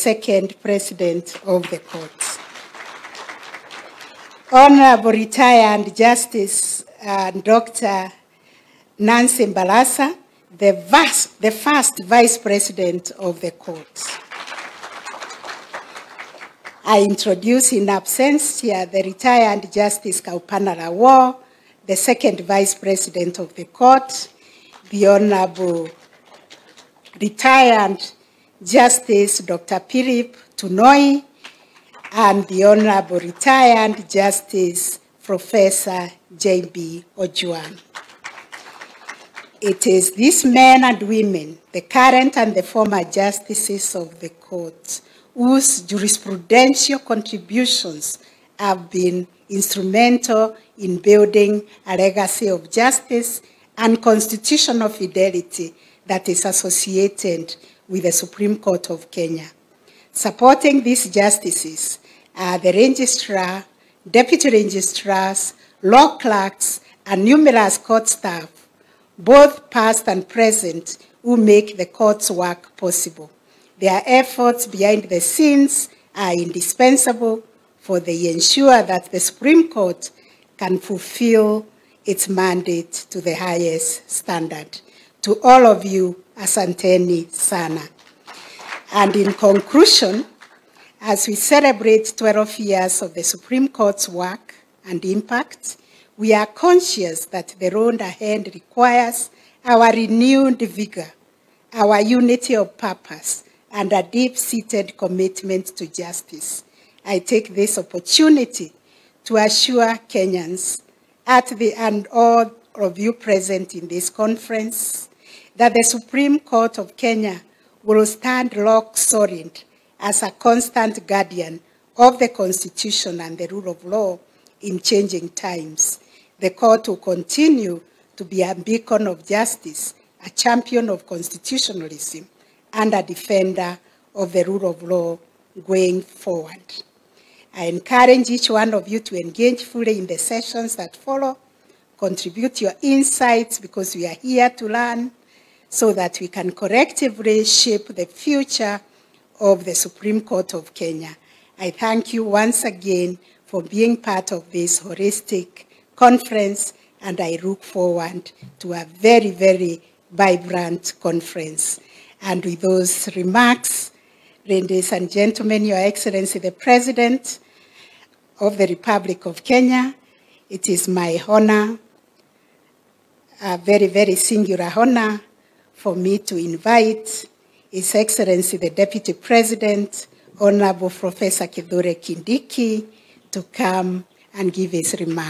second President of the Court. Honorable retired Justice Dr. Nancy Mbalasa, the first Vice President of the Court. I introduce in absentia the retired Justice Kaupana Lawo, the second Vice President of the Court, the Honorable retired Justice Dr. Philip Tunoi, and the Honorable retired Justice Professor J.B. Ojuang. It is these men and women, the current and the former justices of the court, whose jurisprudential contributions have been instrumental in building a legacy of justice and constitutional fidelity that is associated with the Supreme Court of Kenya. Supporting these justices are the registrar, deputy registrars, law clerks, and numerous court staff, both past and present, who make the court's work possible. Their efforts behind the scenes are indispensable for they ensure that the Supreme Court can fulfill its mandate to the highest standard. To all of you, asanteni sana. And in conclusion, as we celebrate 12 years of the Supreme Court's work and impact, we are conscious that the road ahead requires our renewed vigor, our unity of purpose, and a deep-seated commitment to justice. I take this opportunity to assure Kenyans and all of you present in this conference that the Supreme Court of Kenya will stand rock-solid as a constant guardian of the Constitution and the rule of law in changing times. The court will continue to be a beacon of justice, a champion of constitutionalism, and a defender of the rule of law going forward. I encourage each one of you to engage fully in the sessions that follow, contribute your insights because we are here to learn so that we can collectively shape the future of the Supreme Court of Kenya. I thank you once again for being part of this holistic conference, and I look forward to a very, very vibrant conference. And with those remarks, ladies and gentlemen, Your Excellency the President of the Republic of Kenya, it is my honor, a very, very singular honor for me to invite His Excellency the Deputy President, Honorable Professor Kithure Kindiki, to come and give his remarks.